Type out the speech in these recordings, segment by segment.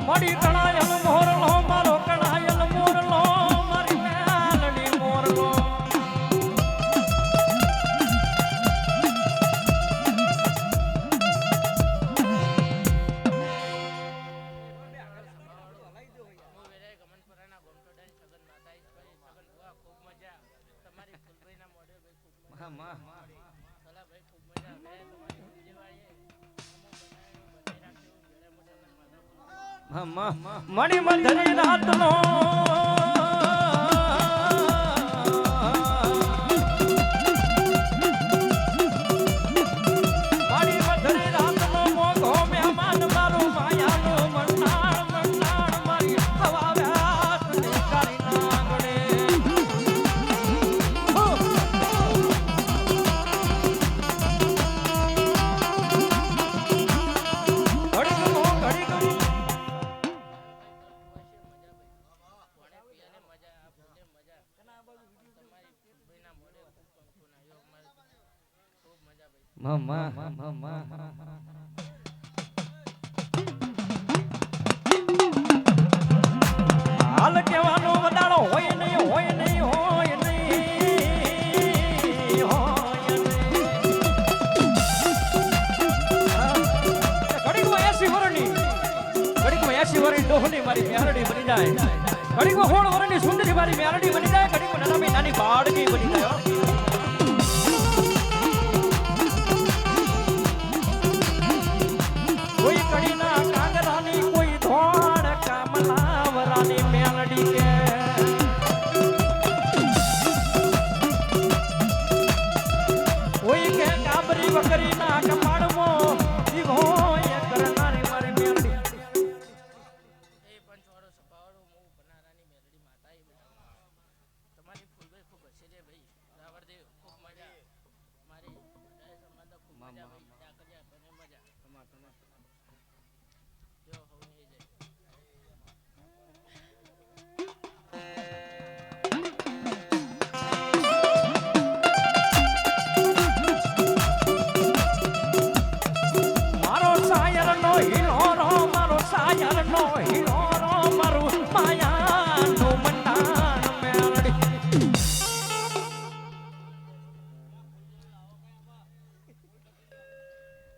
મડી કણાયલ મોરલો મારો કણાયલ મોરલો મારી મેલડી મોરલો મણી મધરી રાતનો મણી મધરી રાતનો મોઘો મહેમાન મારો માયાનો મંડાણ મંડાણ મારી હવા વ્યાસ કરી નાગડે હાલ કેવાનો વદાળો હોય નહીં હોય નહીં હોય નહીં હોય ઘડીકમાં 80 વર્ષની ડોહની મારી મેરડી બની જાય ઘડીકમાં 16 વર્ષની સુંદરી મારી મેરડી બની જાય ઘડીકમાં નાની નાની બાળકી બની જાય કોઈ કડીના કાંગરાની કોઈ ધોળ કામલાવરાની મેલડી કે કોઈ કે કાબરી વકરીના કપાળમો જીવો એ કરનારી મારી મેલડી એ પંચવાળો સપાવાળો મો બનારાની મેલડી માતા તમારી ફૂલભાઈ ખૂબ હશે રે ભાઈ રાવરદેવ ખૂબ મજા મારી સંબંધ ખૂબ મજા ભાઈ ત્યાં કર્યા બને મજા મારો સાયરનો હિલોરો મારો સાયરનો હિલોરો મારું માયાનું મંડાણ મેલડી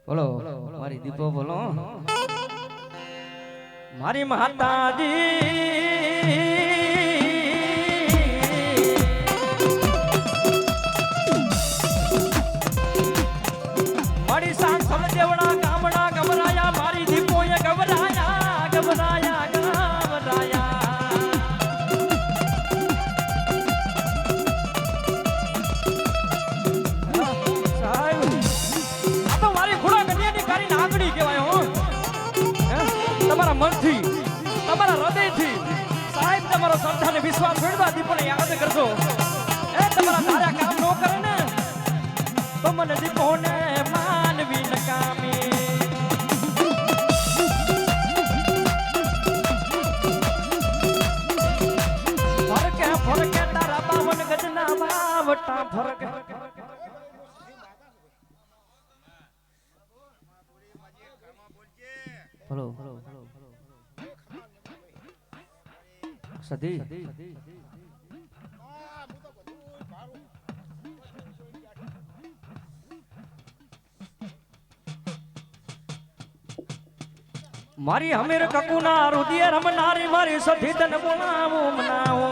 બોલો મારી દીપો બોલો મારી માતાજી મારી સાંગ સમજેવડા ગામડા ગવરાયા મારી દીપોએ ગવરાયા ગવરાયા ગવરાયા સાહેબ આ તો મારી ખુડા કન્યાની કારી નાગડી કહેવાય હો તમારા મનથી તમારા હૃદયથી સાહેબ તમારો શ્રદ્ધાને વિશ્વાસ છોડવા દીપોને યાદ કરજો એ તમારા ધાર્યા કામ ન કરે ને તો મને દીપોને માનવી નકામી ફરકે ફરકે તારા 52 ગજના બાવટા ફરકે हेलो सदी मारी हमेर ककुना रुदिये रमनारी मारी सधी तन बोलावो मनावो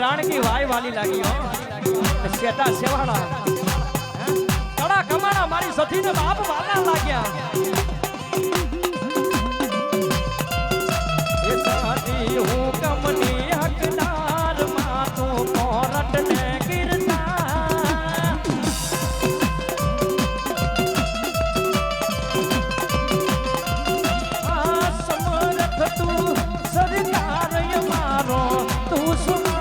राणकी वाय वाली लागी हो सेता सेवाड़ा कड़ा कमाना मारी सती ने बाप वाला लाग्या ये साथी हूँ कमनी हकदार मातो कोरट ने गिरता समरथ तू सरकार ये मारो तू सुना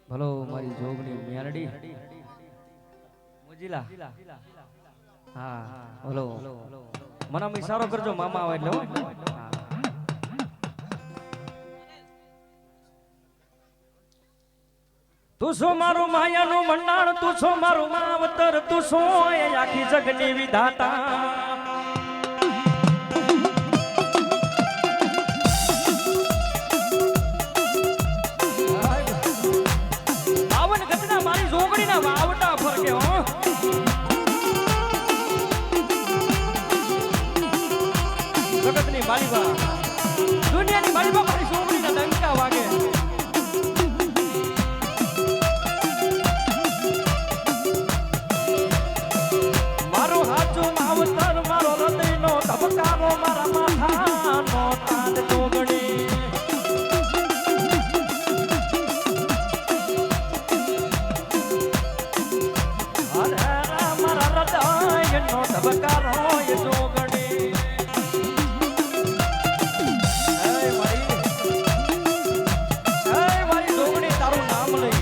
ભલો મારી જોગણી મેરડી મુજીલા હા ભલો મને ઈશારો કરજો મામા આવે એટલે હા. તું છો મારું માયાનું મંડાણ, તું છો મારું માવતર, તું છો એ આખી જગની વિધાતા. બાવન ગજના મારી જોગણીના વાવટા ફરકે હો. જગતની માલિકા, દુનિયાની માલિકા મારી જોગણીના ડંકા વાગે. ધબકારો મારા માથાનો તાજ જોગણી. અરે મારા હૃદયનો ધબકારો એ જોગણી. મારી જોગણી તારું નામ લઈ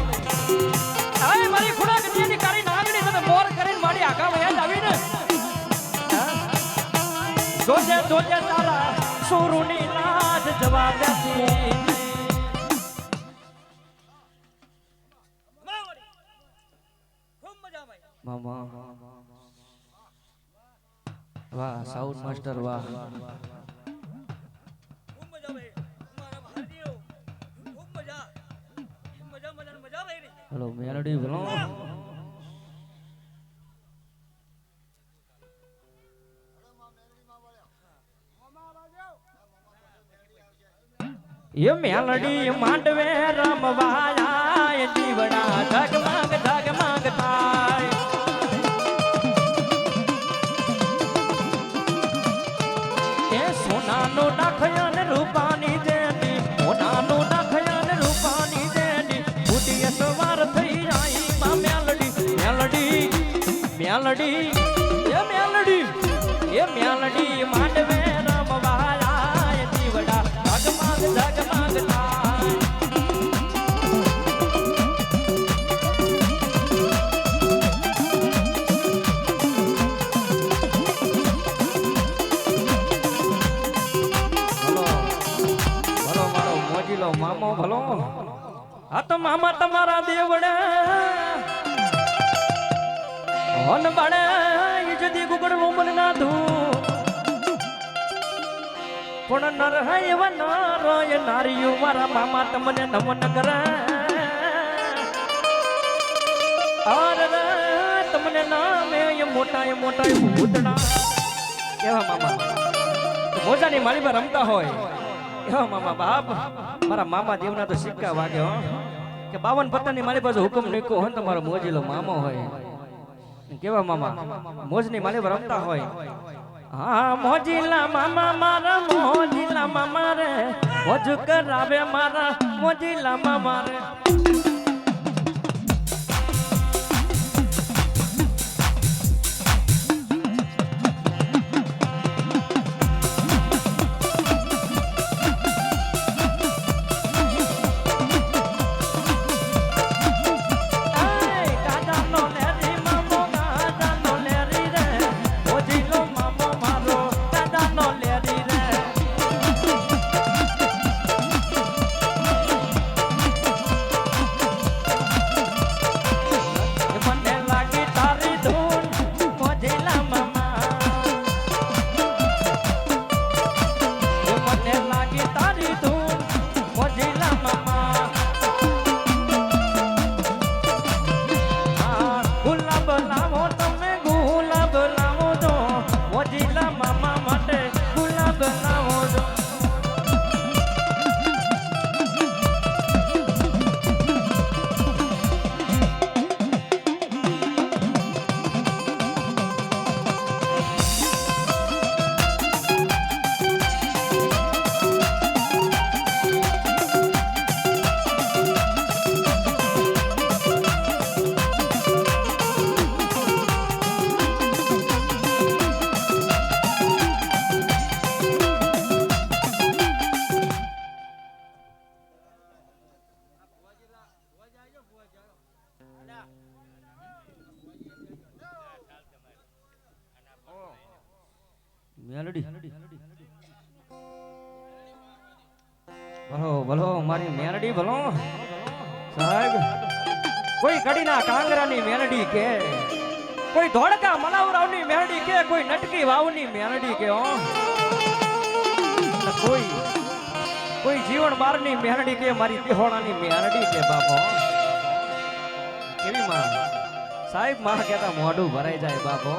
મારી ખુડા ગતિયાની કાળી નાગણી તને મોર કરીને મારી આગા વયા જ આવીને જોજે જોજે તારા સુરુની લાજ જવા દેતી. મામા વાહ સાઉન્ડ માસ્ટર વાહ. હેલો મેલડી બોલો. એ મેલડી માંડવે રમવાયા જીવડા ઝગમગ ઝગમગ થાય. એ સોનાનો નાખયન રૂપાની દેની, સોનાનો નાખયન રૂપાની દેની, બુટીએ સવાર થઈ જાય માં મેલડી. મેલડી મેલડી એ મેલડી એ મેલડી માંડવે રમવાયા જીવડા ઝગમગ ઝગમગ થાય. ભલો મારો મોજીલો મામો ભલો. આ તો મામા તમારા દેવડે હોન બાળે ઇજદી ગુગડ મોમન ના ધૂ પણ નર હે એવા નર એ નારીઓ મારા મામા તમને નમન કરે. અરે તમને નામે એ મોટા ભૂતડા એવા મામા મોજાની માળીમાં રમતા હોય એવા મામા બાપ. મારા મામા દેવના તો સિક્કા વાગે હો કે 52 પત્તાની મારી પાસે હુકમ નીકો હોય તમારો મોજીલો મામો હોય. કેવા મામા મોજની માળીમાં રમતા હોય. હા મોજીલા મામા મારા મોજીલા મામા રે મોજ કરાવે મારા મોજીલા મામા રે. મેલડી ભલો ભલો મારી મેલડી ભલો સાહેબ કોઈ કડીના કાંગરાની મેલડી કે કોઈ ધોળકા મલાવરાવની મેલડી કે કોઈ નટકી વાવની મેલડી કે કોઈ જીવન બારની મેલડી કે મારી તિહોણાની મેલડી કે બાપો કેવી માં સાહેબ માં કહેતા મોઢું ભરાઈ જાય બાપો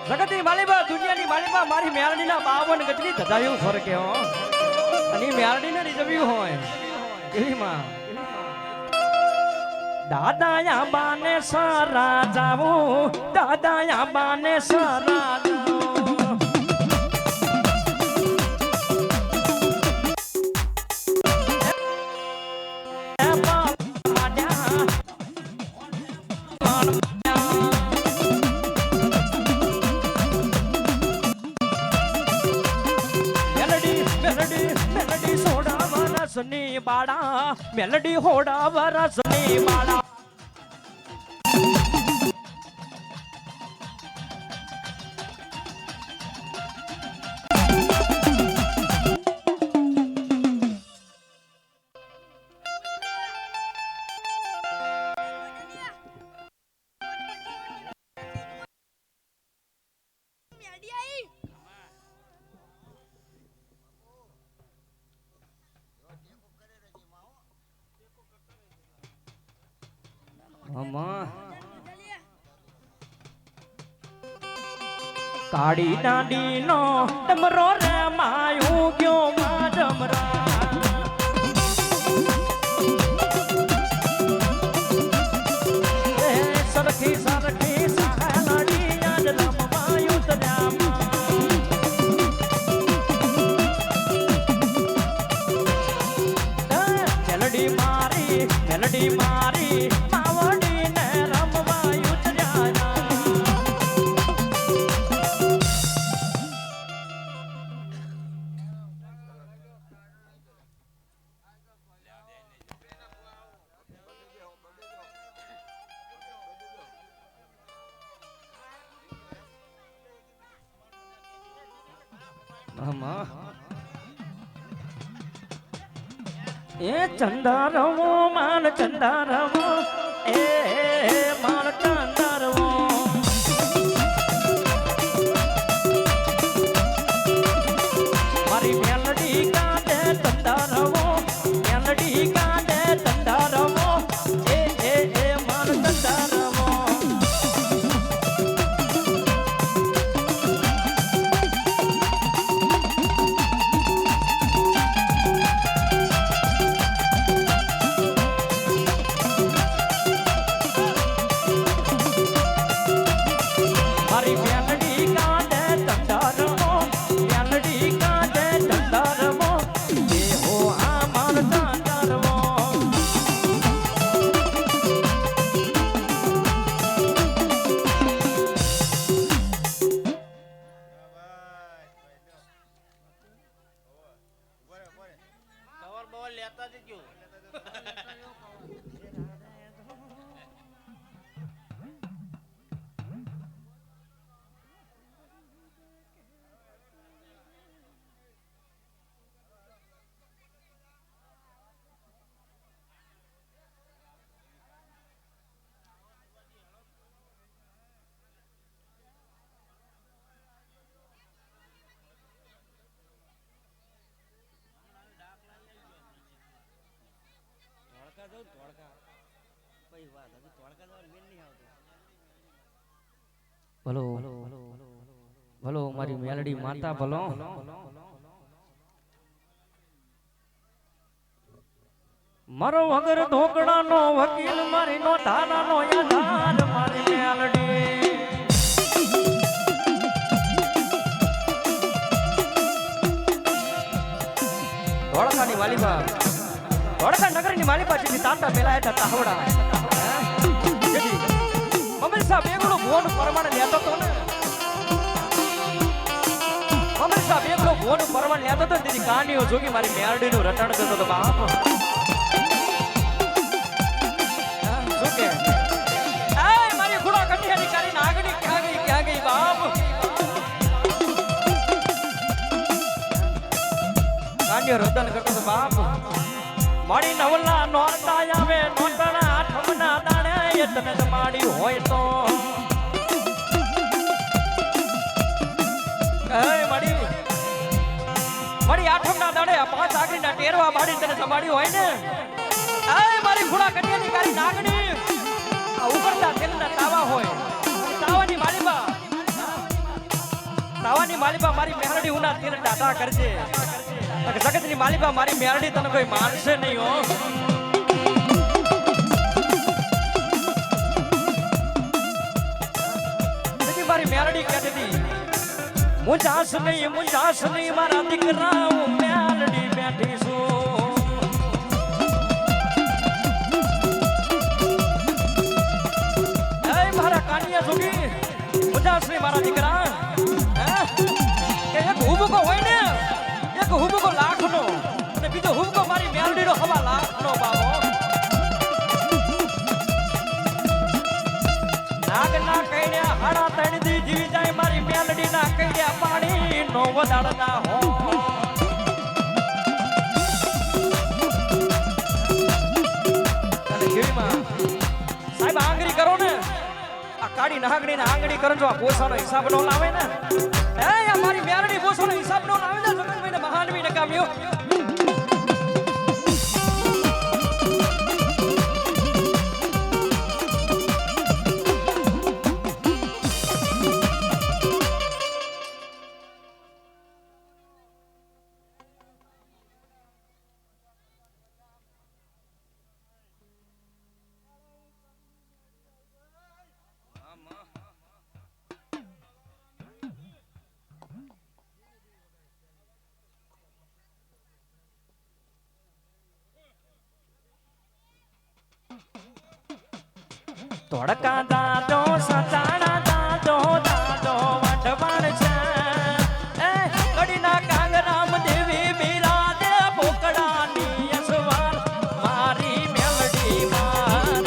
જગતની માલિબા દુનિયાની માલિબા મારી મેલડીના 52 ગજની ધધાયું ફરકે હો અને મેલડીને રીઝવ્યું હોય કેવી માં દાદાયા બાને સારા જાવું દાદાયા બાને સારા રસની બાળા મેલડી હોડા વરસની બાળા કાળી દાંડી નો ડમરો રે માયું ગયો માં ડમરા સરખી સરખી સહાલડી યાદ રમવાયું તર્યા મેલડી મારી માવડી ને રમવાયું તર્યા એ ચંદારવો માન ચંદારવો એ માન ચંદારવો મારી મેલડી કાંડે ચંદારવો મેલડી કાંડે ચંદારવો એ માન ચંદારવો ભલો ભલો મારી મેલડી માતા ભલો મારો વગર ઢોકળાનો વકીલ મારી નો ધારાનો યાદાર મારી મેલડી ધોળકાની માલિબા ધોળકા નગરની માલિબા જેથી તાંડા પેલા હતા તાહવડા મમ્મી સાહેબ એકડો ભોન પરમાણ લેતો તો ને મમ્મી સાહેબ એકડો ભોન પરમાણ લેતો તો તેની કાનીઓ જોગી મારી મેરડી નું રટણ કરતો તો બાપ શું કે કન્યો રતન કરતો તો બાપ મારી નવલા નોરતા આવે નોટણા આઠમના દાણે એ તને તમારી હોય તો મારી આઠમના દાડે પાંચ આકરીના ટેરવા બાડી તને તમારી હોય ને મારી ઘોડા કન્યાની કારી નાગણી આ ઉકળતા તેલના તાવા હોય તાવાની માલીબા મારી મેરડી ઉના તેલ ડાટા કરજે જગતની માલીબા મારી મેરડી તને કોઈ માનશે નહીં હો મારી મેરડી કહેતી હતી મુંજાસ નહીં મારા દીકરા હું મેરડી બેઠી છું મારા કાનિયા જોગી મુંજાસ નહીં મારા દીકરા એક હુબકો હોય ને એક હુબકો લાખનો અને બીજો હુબકો મારી મેરડીનો હવા લાખનો બાબો નાગના કઈડ્યા હાડા તણ દી જીવી જાય મારી મેલડીના કઈડ્યા પાણી નો વધારતા હો અને જીવીમાં સાહેબ આંગળી કરો ને આ કાળી નાગણીને આંગળી કરો જો આ પોસાનો હિસાબ નો લાવે ને એ મારી મેલડી પોસાનો હિસાબ નો લાવે ને જગતભાઈને મહાનવી નકામ્યો તોડકા દાદો સચાણા દાદો વઢવાણ છે એ કડીના કાંગરામ દેવી બિરાજે પોકડાની અસવાર મારી મેલડી માં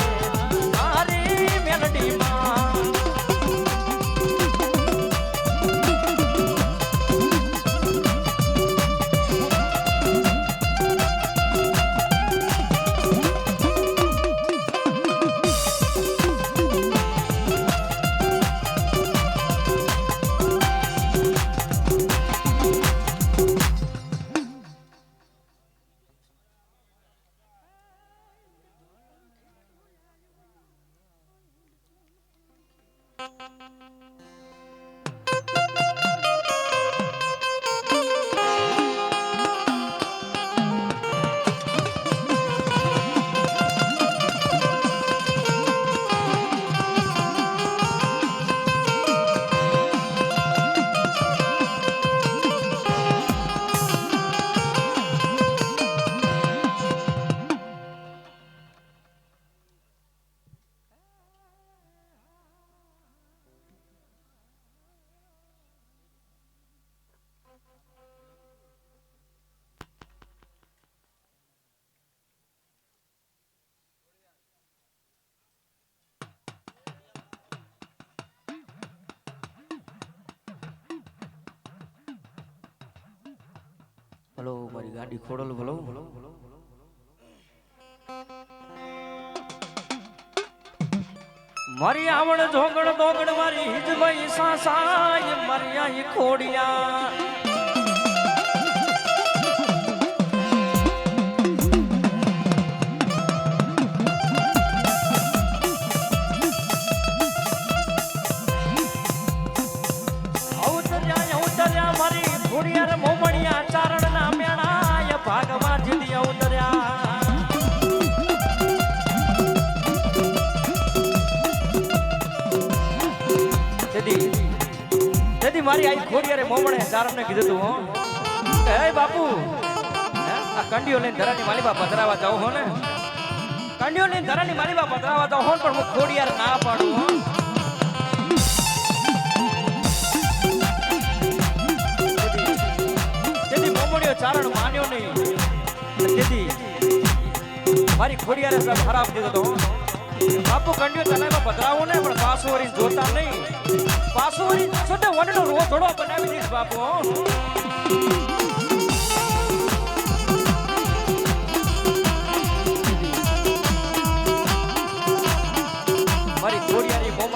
હલો મારી ગાડી ખોડલ ભલો મારી આવડ જોગડ દોગડ મારી હિજભાઈ સાસાય મારી આઈ ખોડિયા મારી આઈ ખોડિયારે મોમણે ચારણને કીધું તું હો હે બાપુ આ કંડીઓ લઈને ધરાની માલીબા પધરાવા જાવ હો ને કંડીઓ લઈને ધરાની માલીબા પધરાવા જાવ હો પણ હું ખોડિયાર ના પાડું હો તેથી મોમણીઓ ચારણ માન્યો નહીં તેથી મારી ખોડિયારે સબ ખરાબ દીધો તો બાપુ કંડીઓ તલાઈમાં પધરાવો ને પણ પાછું વળી જોતા નહીં પાછું વળી છોટે વનનો રો થોડો બનાવી દઈશ બાપુ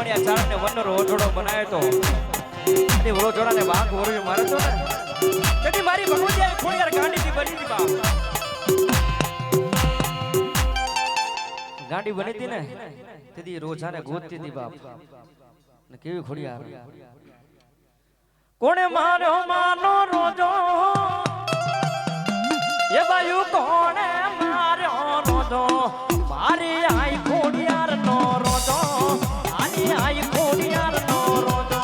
ભીમણિયા ચારણને વનનો રોજોડો બનાવ્યો તો અને રોજોડાને વાઘ ઓરવી મારે તો ને તેથી મારી ભગવતી ખોડિયાર ગાંડીથી બની હતી બાપ ગાંડી બની હતી ને તેથી રોજાને ગોતતી હતી બાપ ને કેવી ખોડિયાર કોણે માર્યો માનો રોજો એ બાયુ કોણે માર્યો રોજો મારી આઈ ખોડિયાર નો રોજો આની આઈ ખોડિયાર નો રોજો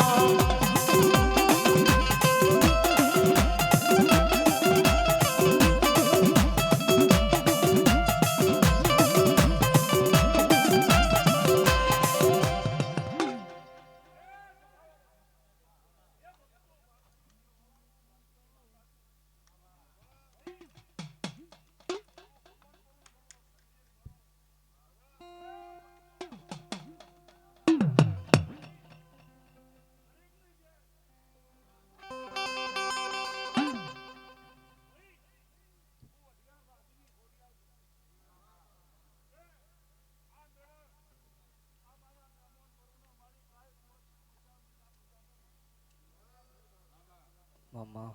Mama.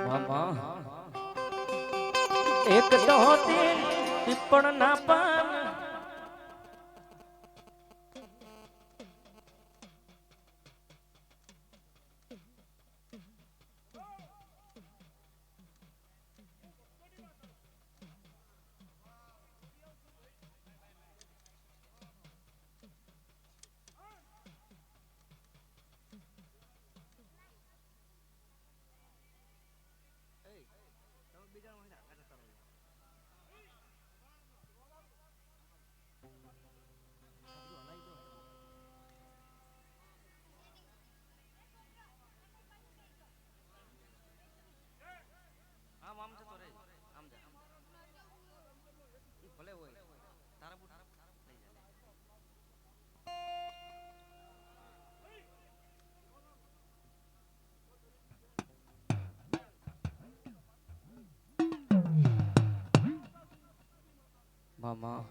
Mama. એક તો હતી પીપળ ના પાન Mama.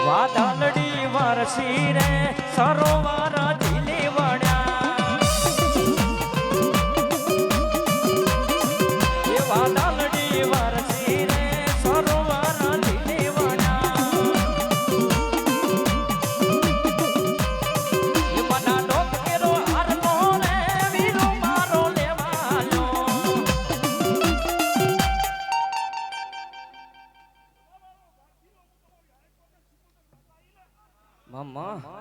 વાદળડી વરસી રે સરોવર ઝીલી વળ્યા એ વાદળડી વરસી રે સરોવર ઝીલી વળ્યા એ મના ડોક કેરો હારનો રે વીરો મારો લેવાયો Mama.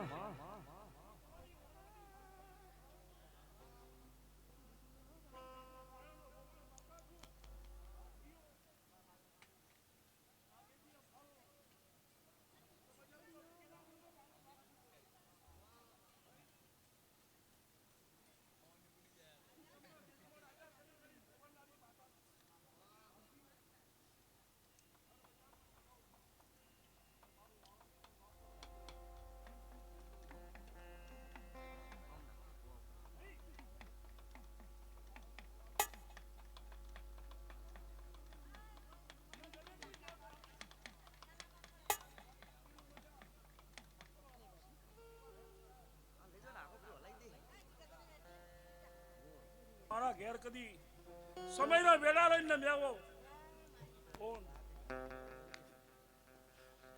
મારા ઘેર કદી સમયના વેડા લઈને મેવો કોણ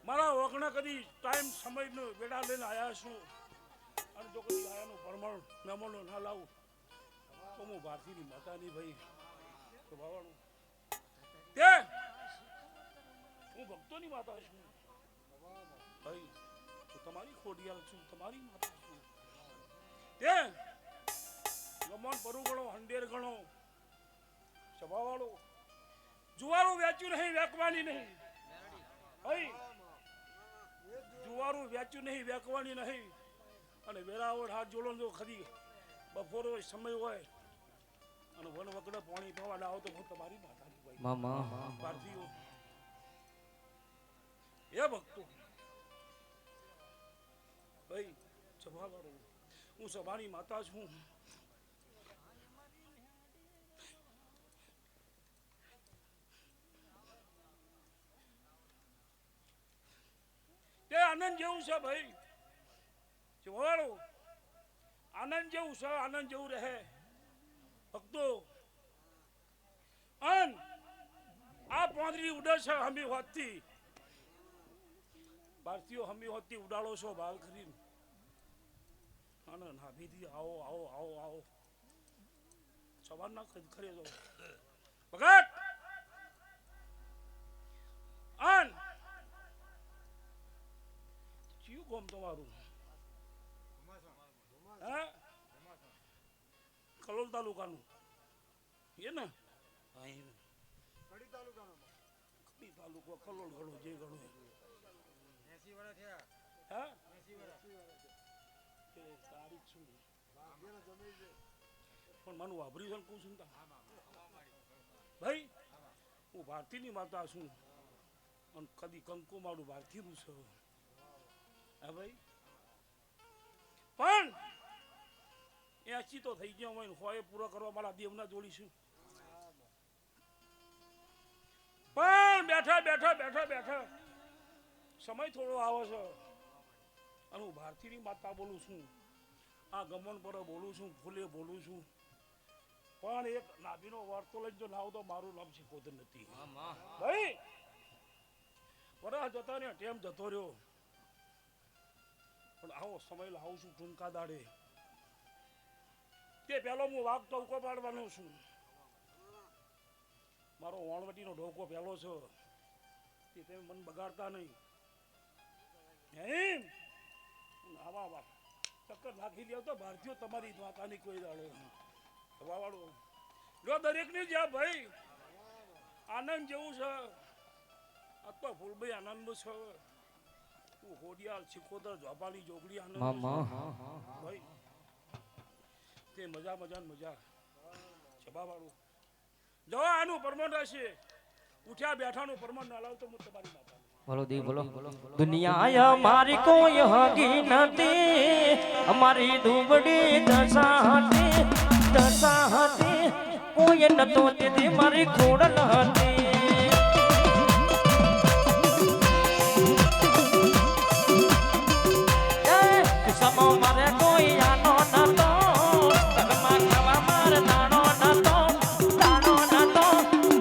મારા વગણા કદી ટાઈમ સમયનો વેડા લઈને આવ્યા છું અને જો કદી આયાનું પરમાણુ મહેમાનો ના લાવું તો હું ભારતીની માતાની ભાઈ તો ભાવાનું તે હું ભક્તોની માતા છું ભાઈ હું તમારી ખોડિયાલ છું તમારી માતા છું તે ગમન પરુ ગણો હંડેર ગણો સભાવાળો જુવારું વેચ્યું નહીં વેકવાની નહીં ભાઈ જુવારું વેચ્યું નહીં વેકવાની નહીં અને વેરાવળ હાથ જોડો જો ખરી બપોરો સમય હોય અને વન વગડે પાણી પીવા આવો તો હું તમારી માતાની ભાઈ મામા ભારતીયો એ ભક્તો ભાઈ સભાવાળો હું સભાની માતા છું તે આનંદ જેવું છે ભાઈ સભાવાળો આનંદ જેવું છે આનંદ જેવું રહે ભક્તો અન આ પાંદડી ઉડે છે હમી હોતી ભારતીયો હમી હોતી ઉડાડો છો બાલ કરીને આનંદ હાભીથી આવો આવો આવો આવો સવારના ખરે જો ભગત અન ચિયું ગોમ તમારું હે કલોલ તાલુકાનું એ ને કડી તાલુકો કલોલ ગણો જે ગણો 80 વર્ષ થયા હા 80 વર્ષ કે તારીખ શું પણ માનું વાપરી છે કહું છું ભાઈ હું ભારતીની માતા છું અને કદી કંકુ મારું ભારતીનું છે હા ભાઈ પણ 80 તો થઈ ગયા હોય પૂરો કરવા મારા દેવના જોડીશું પણ બેઠા બેઠા બેઠા બેઠા સમય થોડો આવે છે અને હું ભારતીની માતા બોલું છું આ ગમન પર બોલું છું ફૂલે બોલું છું પણ એક નાભીનો વાર્તો લઈને જો ના આવું તો મારું નામ શીખોતર નથી ભાઈ વરસ જતા ને ટેમ જતો રહ્યો પણ આવો સમય લાવું છું ટૂંકા દાડે તે પેલો હું વાઘ ટોકો પાડવાનો છું મારો વણવટીનો ઢોકો પેલો છે તે તમે મન બગાડતા નહીં આવા ચક્કર નાખી લ્યો તો ભારતીયો તમારી માતાની કોઈ દાડો હવાવાળો જો દરેકની જ્યાં ભાઈ આનંદ જેવું છે આ તો ફૂલભાઈ આનંદ છે તું હોડિયાલ શીખોદર જોપાની જોગડી આનંદ ભાઈ તે મજા મજા મજા છબાવાળું જો આનું પરમાન રહેશે ઉઠ્યા બેઠાનું પરમાન ના લાવ તો હું તમારી માતા બોલો દી બોલો દુનિયા મારી કોઈ હગી નથી અમારી દુબડી દશા હતી કોઈ નતો તેથી મારી ખોડલ હતી સમો મારે કોઈ આનો નતો ઘરમાં ખાવા મારે દાણો નતો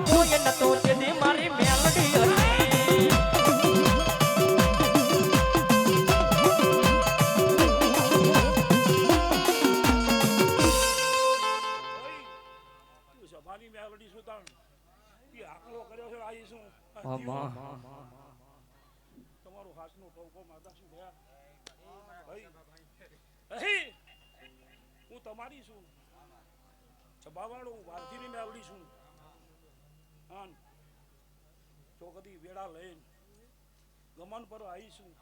કોઈ નતો તેથી મારી મેલડી હતી સભાની મેલડી શું તાણ એ આકલો કર્યો છે આવી શું તમારું હાથનો ટોકો માતા શું ગયા ભાઈ હું તમારી છું છબાવાળો હું ભારતીની મેલડી છું હા તો કદી વેડા લઈને ગમન પર આવીશું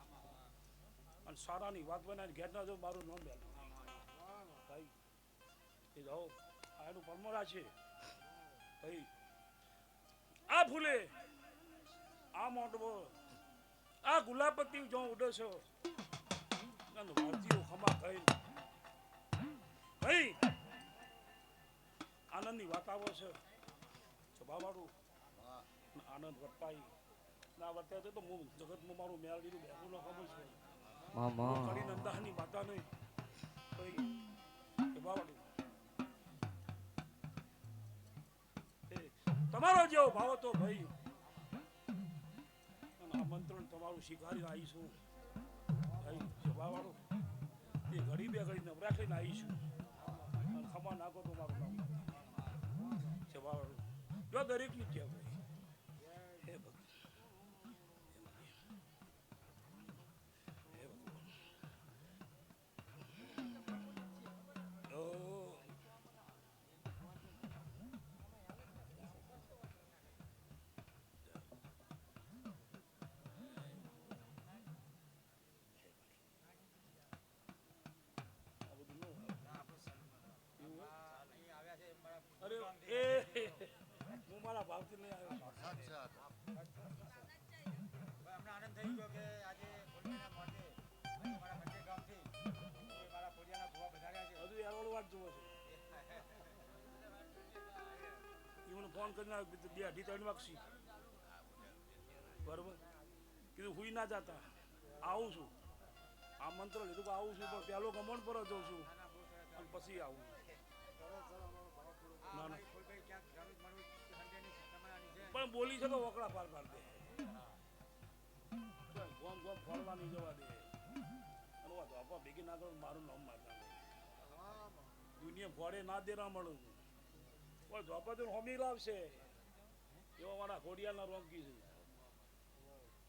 અને સારાની વાત બનાવીને ઘેર ના જો મારું નામ બેઠું ભાઈ એ જાઓ આનું પરમરા છે ભાઈ આ ફૂલે આ મોટવો આ ગુલાબપતિ જો ઉડે છે અને ભારતીયો ખમા ખાઈ ભાઈ આનંદની વાત આવે છે સભાવાળું આનંદ વર્તાય ના વર્તાય તો હું જગતમાં મારું મેળવીનું બેગું ન ખબર છે કડી નંદાની માતા નહીં ભાઈ સભાવાળું તમારો જેવો ભાવ હતો ભાઈ, અને આ મંત્રણ તમારું સ્વીકારીને આવીશું ભાઈ સભાવાળો, એ ઘડી બે ઘડી નવરા થઈને આવીશું અને ખમા નાખો તો મારું નામ સભાવાળો જો દરેકની છે ભાઈ. હે ભગવાન, હે ભગવાન. અરે એ હું મારા ભાવથી લઈ આવ્યો છું. અમને આનંદ થઈ ગયો કે આજે ફોડિયાના માટે મારા બંને ગામથી મારા ફોડિયાના ભૂવા વધાર્યા છે. હજુ યાર વાત જોવો છે. એમને ફોન કરીને આવ્યો બે અઢી ત્રણ વાગશી બરોબર, કીધું હુઈ ના જતા, આવું છું, આ મંત્ર લીધું કે આવું છું, પણ પહેલો ગમણ પર જઉં છું અને પછી આવું. ના ના પણ બોલી છે તો વકડા પાર પાડ દે, ગોમ ગોમ ફરવા નહીં જવા દે, અને વાત આપવા ભેગી ના કરો મારું નામ મારતા દુનિયા ફોડે ના દેરા મળું પણ ધોપા તો હોમી લાવશે એવા મારા ઘોડિયાના રોંકી છે.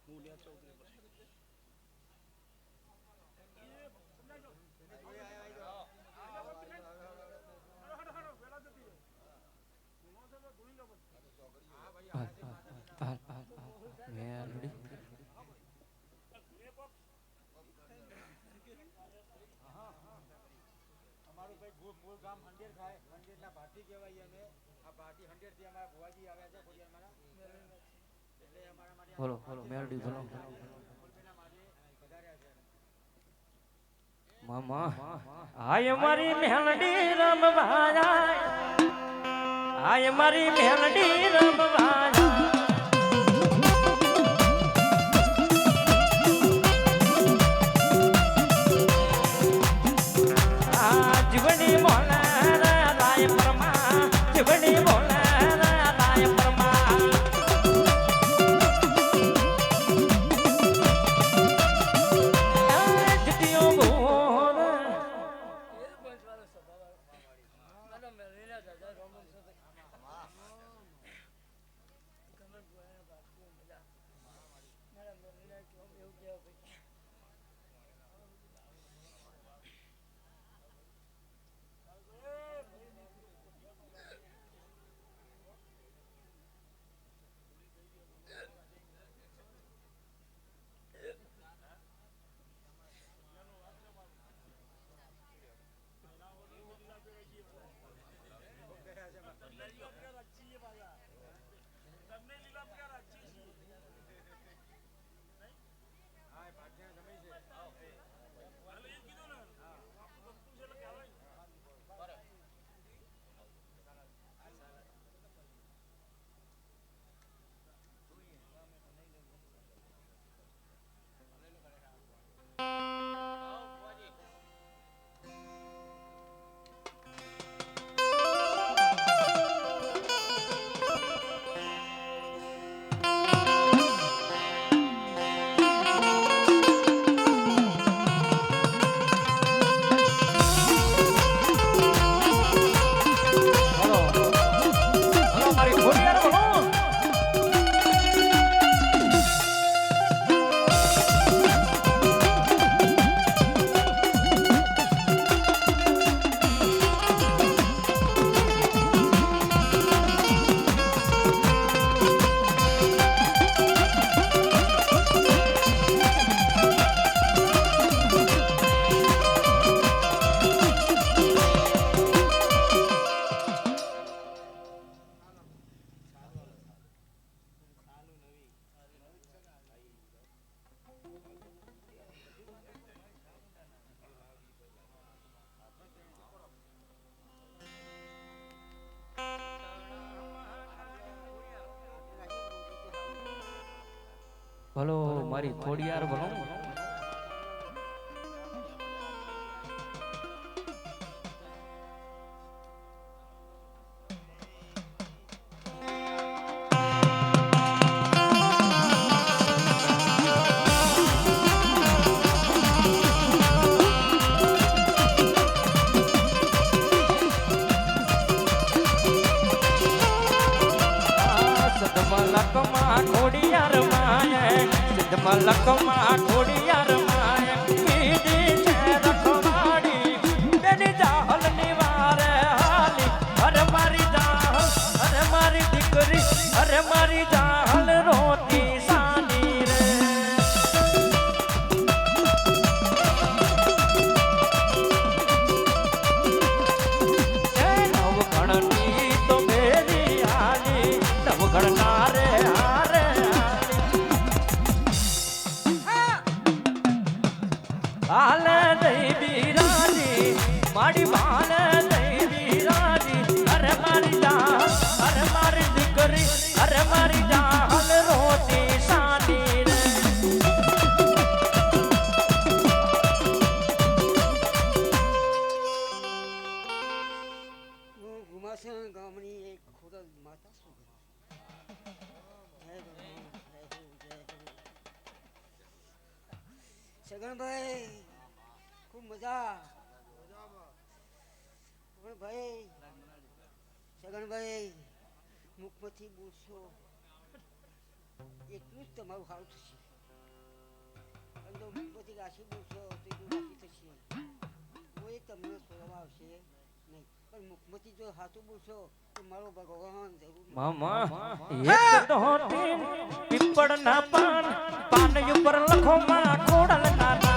હું લે ચૌધરી પછી અમારું ભાઈ મૂળ ગામ હંડેર થાય, હંડેરના ભાટી કહેવાય. અમે આ ભાટી હંડેરથી અમારા ભુવાજી આવ્યા છે ફોડિયાર મારા, એટલે અમારા માટે બોલો બોલો મેલડી બોલો વધાર્યા છે. મામા આય મારી મેલડી રમવા, આય મારી મેલડી રમવા, જીવણી મોલા રાય પરમા, જીવણી મોલા રાય પરમા, જીતીઓ બોલ ભલો મારી ખોડિયાર ભલો. મલકમાં ખોડિયાર માએ પીધી છે રખવાડી બેની જાહલની વારે હાલી અરે મારી જાહલ અરે મારી દીકરી અરે મારી જાહલ રોતી સાની રે એ નવઘણની તો મેરી હાલી નવઘણના રે હારે હાલે દઈ બિરાજી માડી ભાલે દઈ બિરાજી અરે મારી જાન અરે મારી દીકરી અરે મારી જાન રોતી સાની રે હું ઘુમાસણ ગામની એક ખોડલ માતા છું. જય ભગવાન, જય ગુરુ, જય ગુરુ. સગનભાઈ ખૂબ મજા પણ ભાઈ સગનભાઈ મુખમાંથી બોલશો એટલું જ તમારું સારું થશે અને જો મુખમાંથી રાશિ બોલશો તો એટલું રાશિ થશે કોઈ તમને છોડવા આવશે નહીં પણ મુખમાંથી જો હાથું બોલશો તો મારો ભગવાન જરૂર મામા એક દોતી પીપળના પાન પાન ઉપર લખો માં ખોડલ ના નામ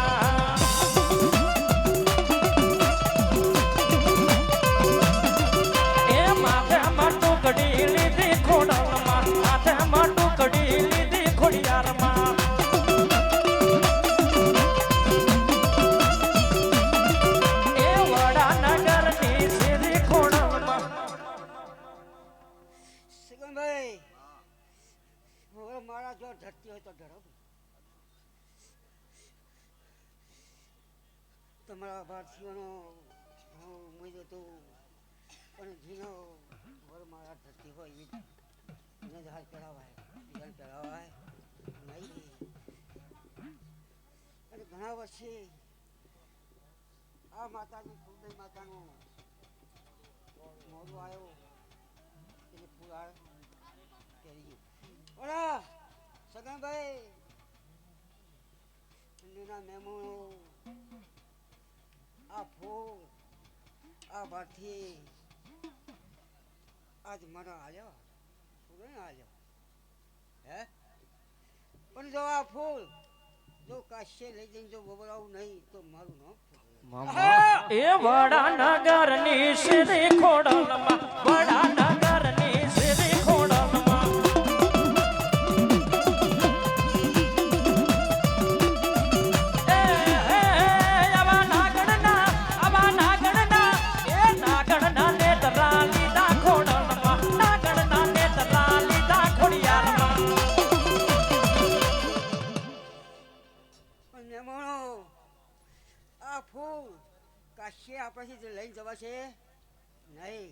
એ માથામાં ટુકડી લીધી ખોડલમાં માથામાં ટુકડી લીધી ખોડિયારમાં એ વડાનગરની સીધી ખોડલમાં સગનભાઈ હવે મારા જો ધરતી હોય તો ધરો તમારા ભારતીયોનો હું મહિનો તો પણ જીનો વર મારા ધરતી હોય એને જ હાલ પહેરાવાય બીજાને પહેરાવાય નહીં અને ઘણા વર્ષે આ માતાજી કુંડઈ માતાનું મોડું આવ્યો એને પુરાણ કરી ગયું સગનભાઈ ઠંડીના મહેમાનો આ ફૂલ આ ભાથી આજ મને આવ્યો ફૂલ આવ્યો હે પણ જો આ ફૂલ જો કાશ્ય લઈ જઈને જો વવરાવું નહીં તો મારું નામ એ વડાનગરની સીધી ખોડલમાં વડાનગરની સીધી ખોડલમાં એ આવા નાગણના એ નાગણના નેતરા લીધા ખોડલમાં નાગણના નેતરા લીધા ખોડિયારમાં પણ મહેમાનો આ ફૂલ કાશી આપણાથી લઈને જવાશે નહીં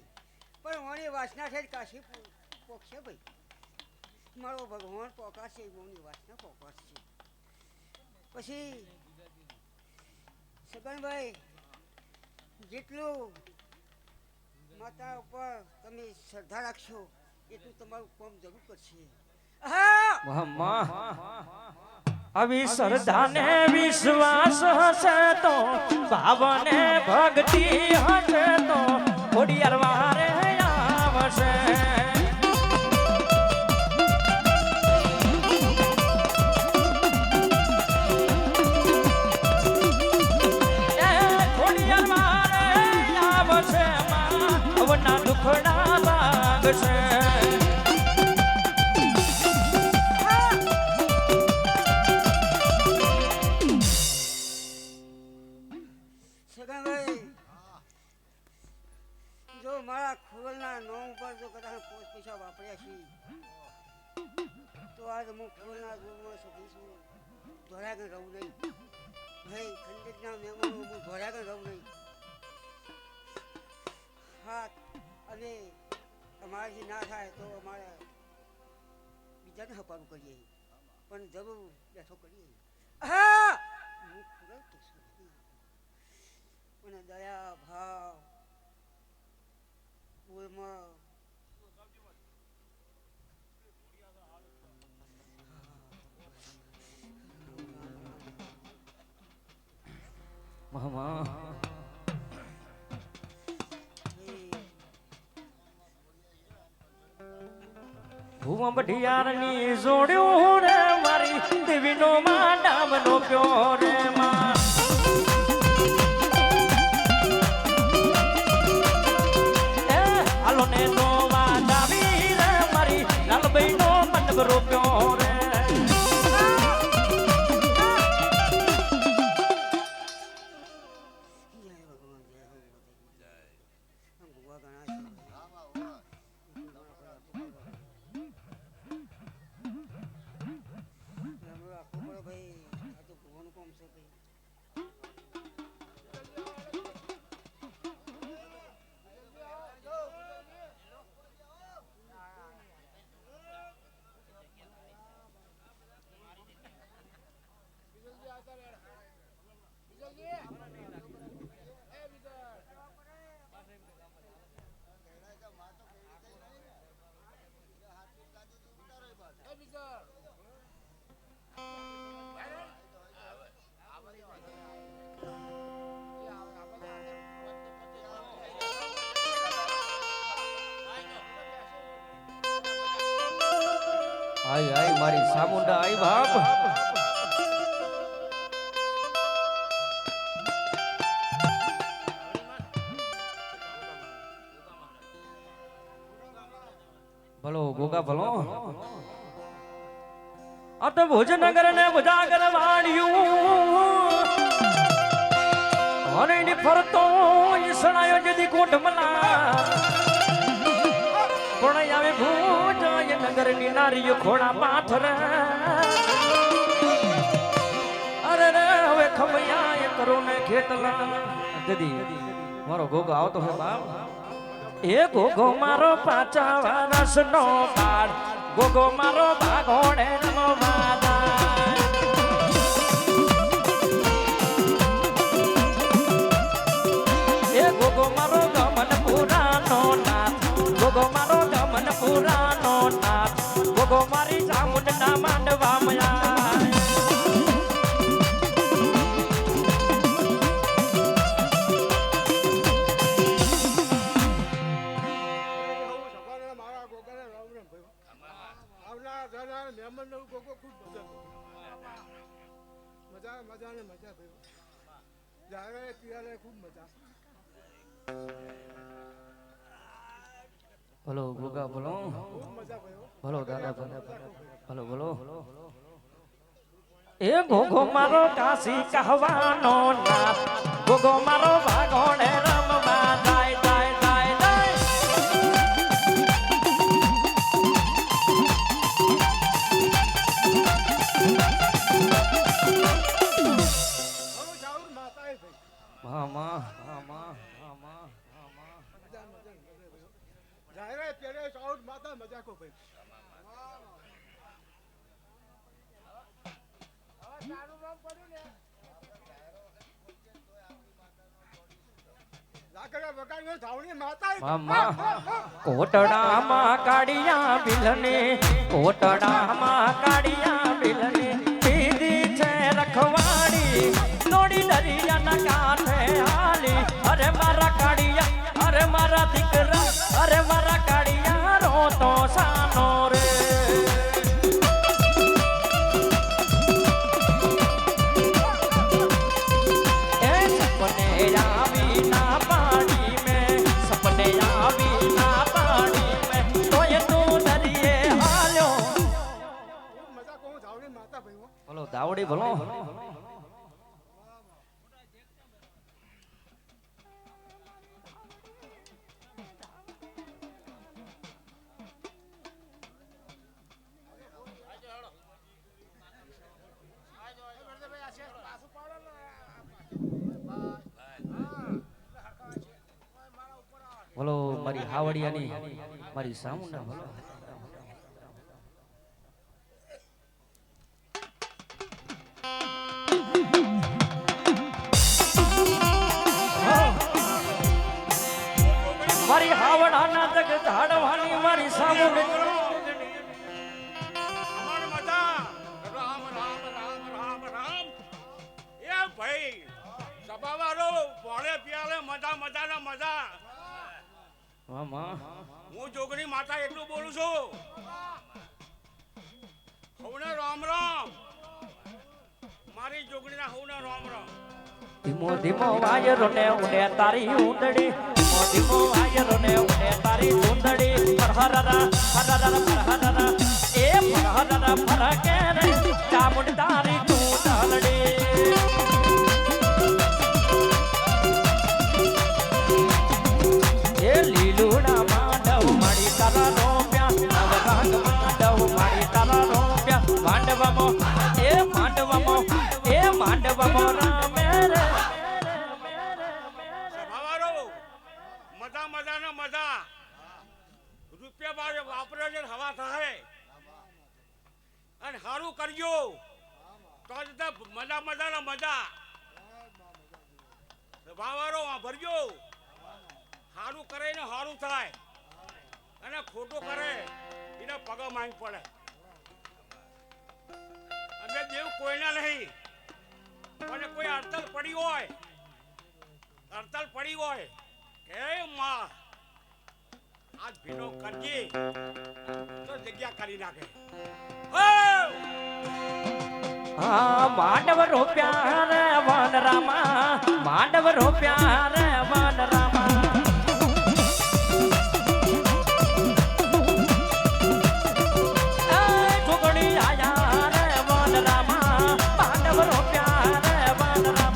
પણ મારી વાસના થઈ કાશી પોકશે ભાઈ મારો ભગવાન પોકાશે મોની વાસના પોકાશે પછી સગનભાઈ જેટલું માતા ઉપર તમે શ્રદ્ધા રાખશો એટલું તમારું કામ જરૂર કરશે આવી શ્રદ્ધાને વિશ્વાસ હશે તો ભાવને ભક્તિ હશે તો ખોડિયાર વારે આવશે એ ખોડિયાર વારે આવશે માં અવના દુખડા ભાગશે સગનભાઈ જો મારા ખોલના નોમ ઉપર જો કદાચ પોસ્ટ પૈસા વાપર્યા છે તો આજ હું ખોલના જોરમાં સુધી છું ધોરાગણ રહું નહીં ભાઈ ખંડિતના મહેમાનો હું ધોરાગણ રહું નહીં હાથ અને અમારાથી ના થાય તો અમારે બીજાને હપારું કરીએ પણ જરૂર બેઠો કરીએ હા હું ખોરાક તો છું અને દયા ભાવ બોલમાં મામા ભૂવા બઢિયારની જોડ્યું રે મારી દેવીનો માં ડામનો પ્યો રે માં એ હાલો ને તો માં ડાવી રે મારી લાલભાઈનો મંડપ પ્યો રે આય આય મારી સામુંડા આય બાપ ભલો ગોગા ભલો આ તો ભોજનગર ને બજાગર વાળ્યું અને ની ફરતો ઈસણાયો જદી કોટ મલા પણ આવે ભૂજ નગર ની નારીઓ ખોડા પાથર અરે રે હવે ખમૈયા કરો ને ખેતલા જદી મારો ગોગો આવતો હે બાપ એ ગોગો મારો પાછા વારસ નો બાળ ગોગો મારો ભાગોડે નો વાદા એ ગોગો મારો ગમન પુરાનો નાથ ગોગો મારો ગમન પુરાનો નાથ ગોગો મારી ચામુંડના માંડવા મયા મજા ને મજા ભાઈ જાવે પીવાલે ખૂબ મજા ભલો ગોગા ભલો ખૂબ મજા ભાઈ ભલો દાદા ભલો ભલો એ ગોગો મારો કાશી કહેવાનો નાથ ગોગો મારો ભાગોડે રમવા જાય જાય જાય જાય મામા મામા મામા મામા જાયરે પેરે સાઉથ માતા મજા કો ભાઈ તારું નામ પડ્યું ને લાકડા વગાડ્યો ધાવણી માતા મામા કોટડામાં કાડિયા બિલને કોટડામાં કાડિયા બિલને પીધી છે રખવાડી નોડી દરિયાના કાંઠે હાલી અરે મારા કાડિયા અરે મારા દીકરા અરે મારા કાડિયા રો તો સાનો રે એ સપને આવી ના પાડી મેં સપને આવી ના પાડી મેં તોય તું દરિયે હાલ્યો મજા કો ધાવણી માતા ભાઈ બોલો દાવડી બોલો બોલો મારી હાવડિયાની મારી સામુંડા બોલો મારી હાવડાના જગ ધાડવાની મારી સામુંડા અમાર મજા રામ રામ રામ રામ રામ એ ભાઈ સભાવાળો ભોળે પિયાલે મજા મજાના મજા. હા માં હું જોગણી માતા એટલું બોલું છું. હવને રામ રામ. મારી જોગણીના હવને રામ રામ. ધીમો ધીમો વાયરો ને ઉડે તારી ઊંડડી, ધીમો ધીમો વાયરો ને ઉડે તારી ઊંડડી. હરહરા હરહરા હરહરા એ હરહરા ફરકે રે ચામુંડ તારી ચૂંદડી. એ લીલુડા માંડવ મારી તારા રોપ્યા, નવરંગ માંડવ મારી તારા રોપ્યા. માંડવામાં એ માંડવામાં એ માંડવામાં રામે રે. સભાવાળો મજા મજાના મજા. રૂપિયા બારે વાપરે છે ને હવા થાય અને સારું કરજો તો જ તે મજા મજાના મજા. સભાવાળો ભરજો. સારું કરે ને સારું થાય અને ખોટું કરે એને પગ માંગ પડે. અમે દેવ કોઈના નહીં, અને કોઈ અડતલ પડી હોય કે માં આજ ભીનો કરજે તો જગ્યા કરી નાખે. હા માંડવ રોપ્યા રે વન રામા, માંડવ રોપ્યા રે વન રામા. ઢોકળી આયા રે વન રામા, માંડવ રોપ્યા રે વન રામા.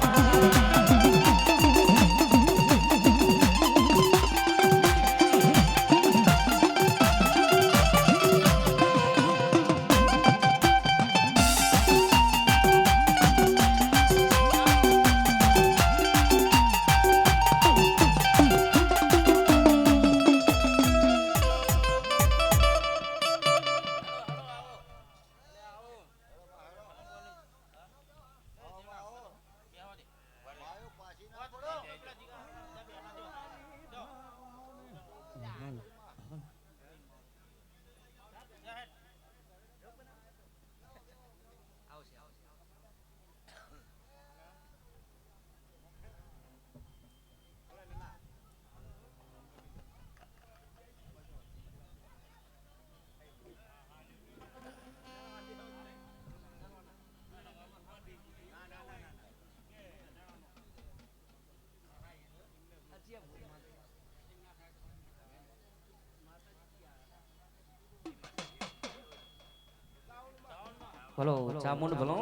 ભલો ચામુંડ ભલો.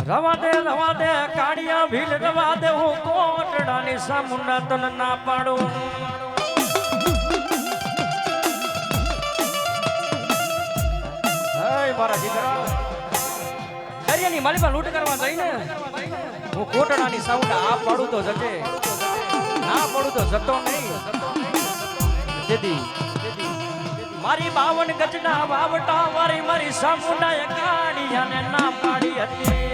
રવા દે કાળિયા ભીલ રવા દે, હું કોટડાની સામુંડા તન ના પાડું. હે મારા દીકરા દરિયાની માલિકા લૂંટ કરવા જઈને હું કોટડાની સામુંડા આ પાડું તો જજે, ના પાડું તો જતો નહીં. દીદી મારી 52 ગજના વાવટા વારી મારી સામુંડાએ કાળિયાને ના પાડી હતી.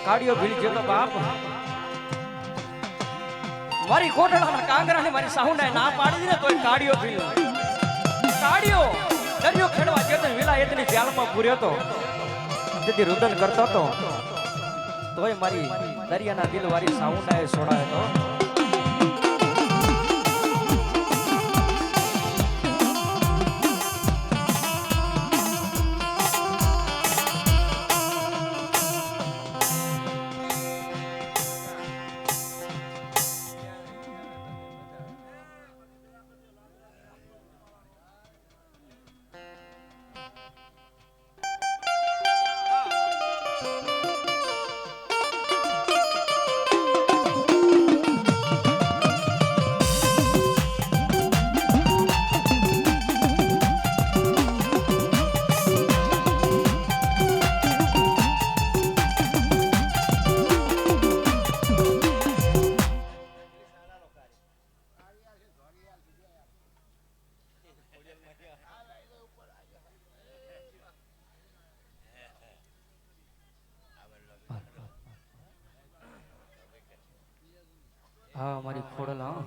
કાળિયો ભીલ જેતો બાપ મારી કોટડાના કાંગરાને મારી સાહુંડાએ ના પાડી દીધે તોય કાળિયો ભીલ કાળિયો દરિયો ખેડવા જેતો વિલાયતની જાળમાં પૂર્યો તો તેથી રુદન કરતો હતો તોય મારી દરિયાના દિલવારી સાઉન્ડાએ છોડાયો તો. હા મારી ખોડલ હા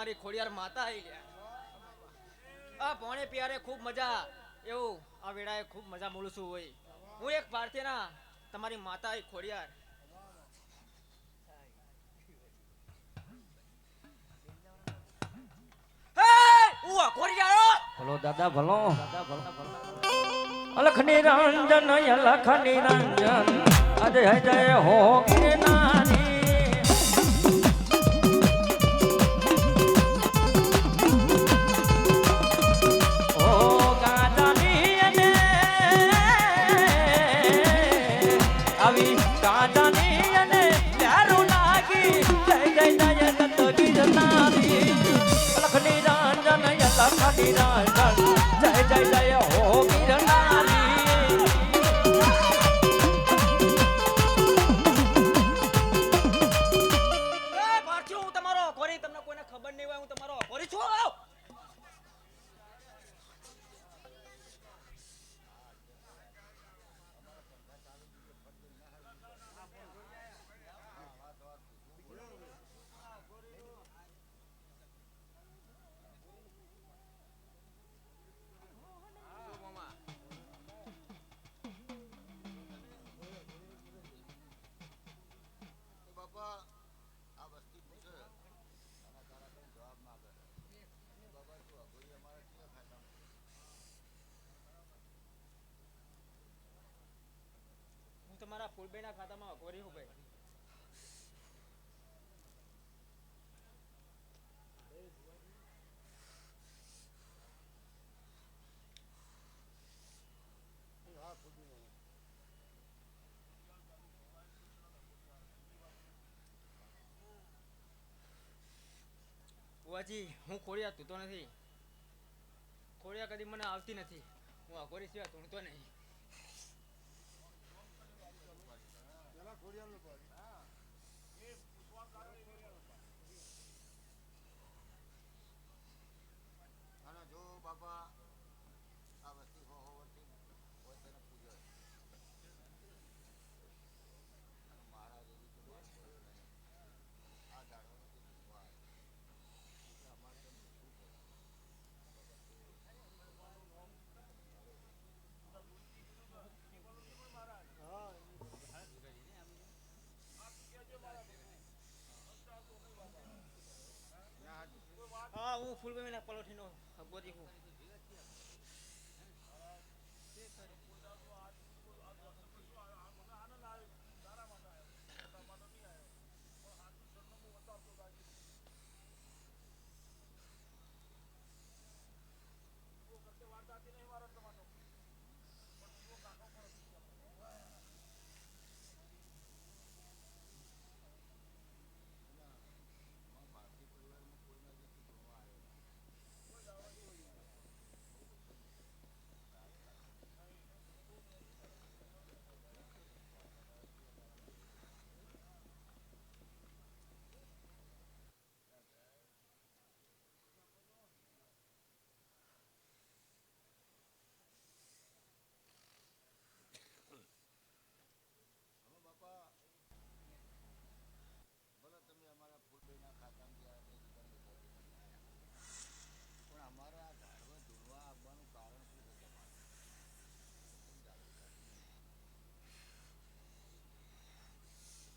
અમારી ખોડિયાર માતા આવી ગયા. આ પોણે પ્યારે ખૂબ મજા એવું આ વેળાએ ખૂબ મજા મળું છું હોય. હું એક ભારતીયના તમારી માતા આવી ખોડિયાર. હે ઉવા ખોડિયાર ભલો દાદા ભલો અલખ નિરંજન અલખ નિરંજન અજય જય હો ગિરનારી ઓ ગાદાની અને આવી ગાદાની અને પ્યારું લાગી જય જય જય દત્ત ગિરનારી અલખ નિરંજન અલખ નિરંજન જય જય જય હો ગિરનારી એ ભારતીયો હું તમારો ખોરી તમને કોઈને ખબર નહીં હોય હું તમારો ખોરી છું. હું તમારા ફૂલબેના ખાતામાં ખોરી હું ભાઈ. બુઆજી હું ખોડિયા તૂતો નથી. ખોડિયા કદી મને આવતી નથી. હું આ ખોરી સિવાય તૂણતો નહીં. હા હું ફૂલબેના પલોઠીનો બોરી હું.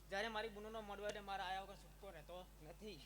જ્યારે મારી બુનોનો મળવા એટલે મારા આયા વગર છૂટકો રહેતો નથી.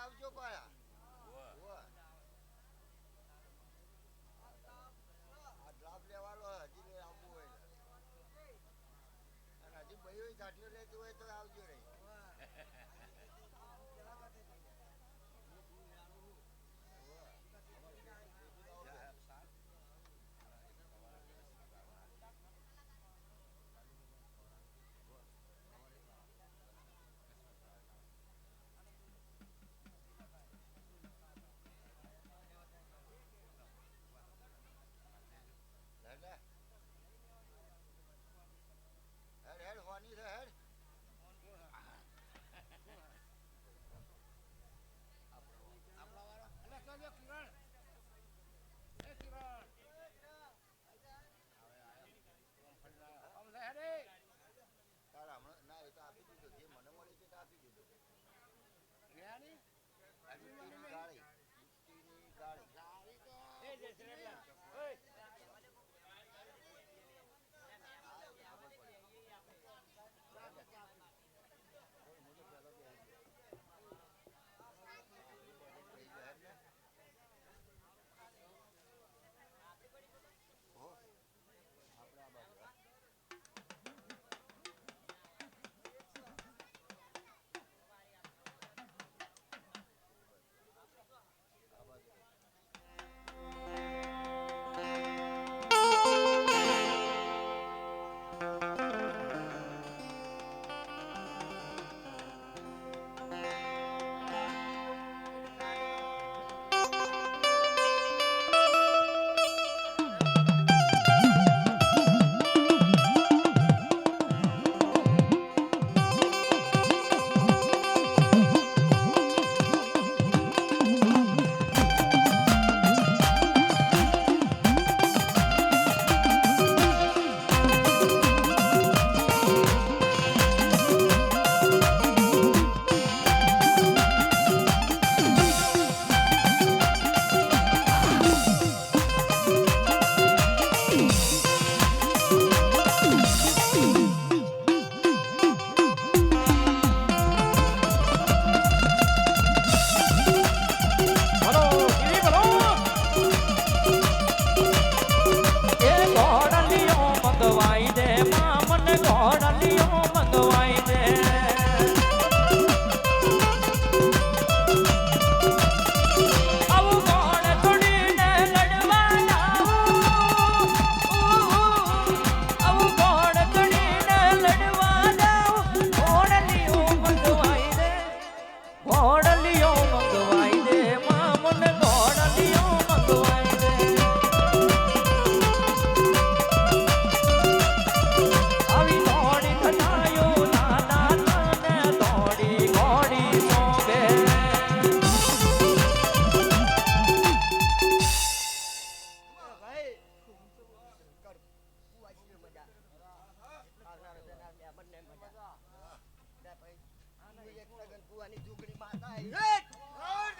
આવજો પાછા. ઓય. આ ડ્રાફ્ટ લેવાનો હજી લઈ આવવું હોય ને. અને હજી ભાઈઓ જાટીઓ લેતું હોય તો આવજો રે. હેડ હેડ હોની છે હેડ. તારા હમણાં ના એ તો આપી દીધો જે મને મળી છે તો આપી દીધો. ગાળી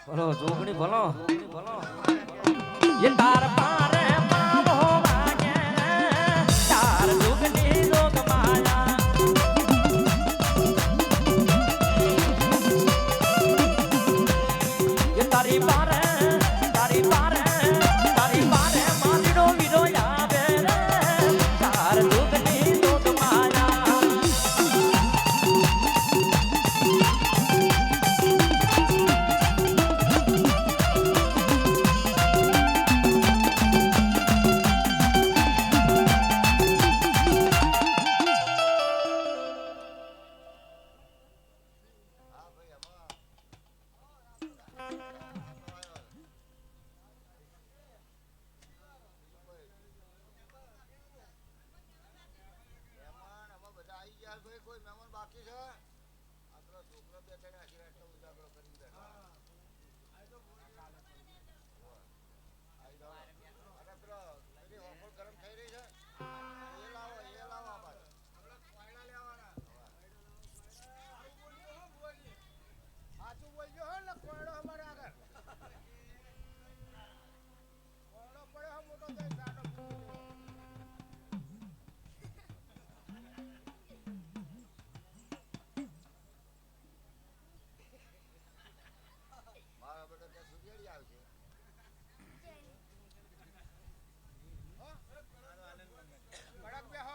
ભલો જોગણી ભલો એ તાર પારે પાવો વાગે તાર જોગણી જોગ માયા એ તારી પારે મારીનો વીરો આવે રે તાર જોગણી જોગ માયા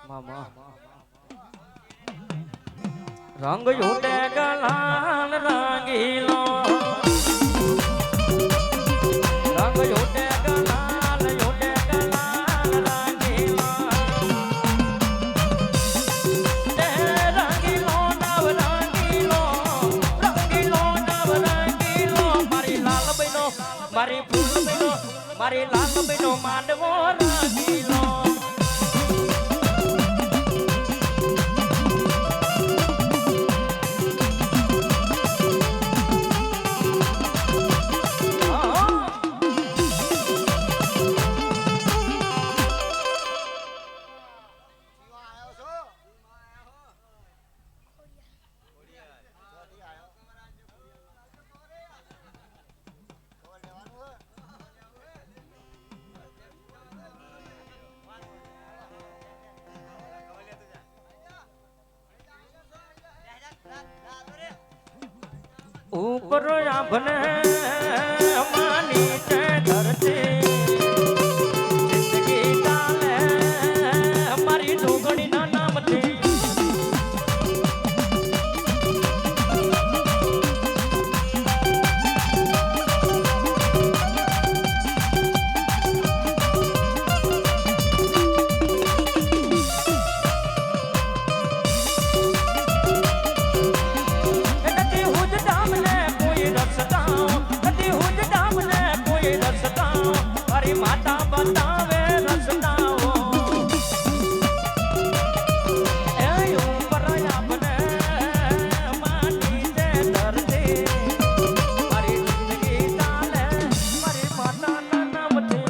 મામા રંગ ઉડે ગલાલ રંગીલો રંગ ઉડે ગલાલ રંગીલો તે રંગીલો નવ રંગીલો નવ રંગીલો મારી લાલ બહેનો મારી ફૂલ બહેનો મારી લાલ બહેનો માંડવો રંગીલો જીવા આવ્યો છો ચોથી આવ્યો ખબર લેવાનું હોય ઉપર આભને માની છે ધરતી જિંદગી ચાલે મારી ડોગણીના નામથી કદી હુજ ડામને કોઈ રસતા કદી હુજ ડામને કોઈ રસતા મારી માતા બતાવે રસ્તાઓ એ ઉપર આભને માની છે ધરતી મારી જિંદગી ચાલે મારી માતાના નામથી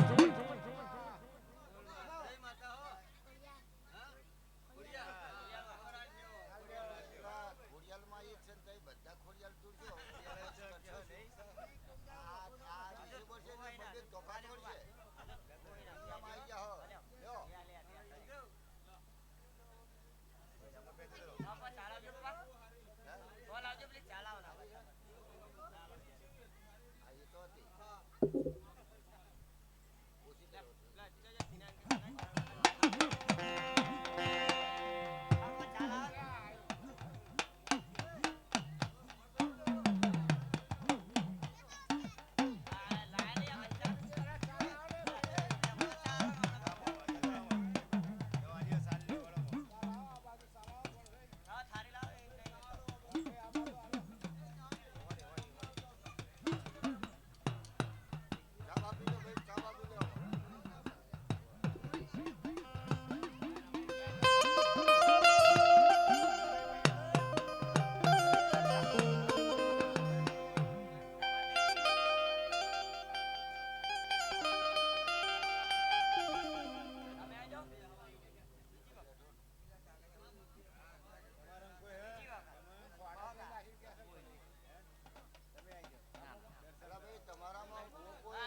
ખોડિયાલમાં એક છે ને તઈ બધા ખોડિયાલ દૂર છો આ ડિસેમ્બર છે ને બધે ધોકા છોડશે દુનિયામાં આવી જા હો લ્યો આ એ તો હતી ઓછી કરો. ચા આપી દો ભાઈ, ચા આપી દો. અલા ભાઈ, તમારામાં હું કોઈ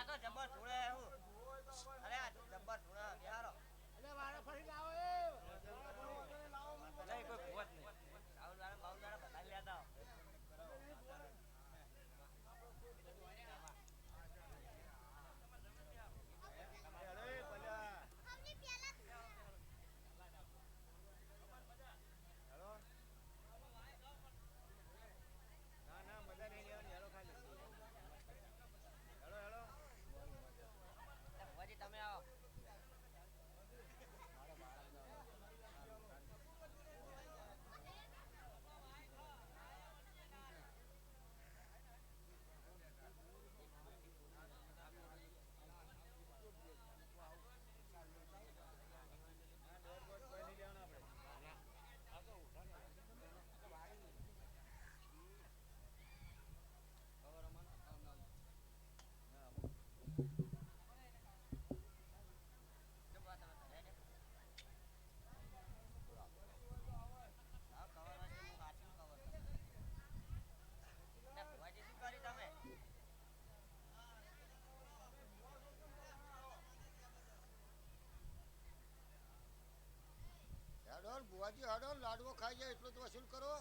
હેડો ને બુવાજી હેડો ને લાડવો ખાઈ જાય એટલું તો વસૂલ કરો.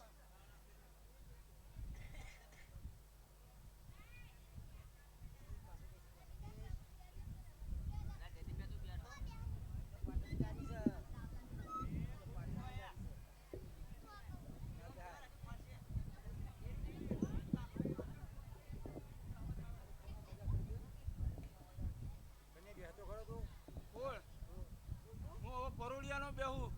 કોણ હું હવે પરોડિયાનો બેહું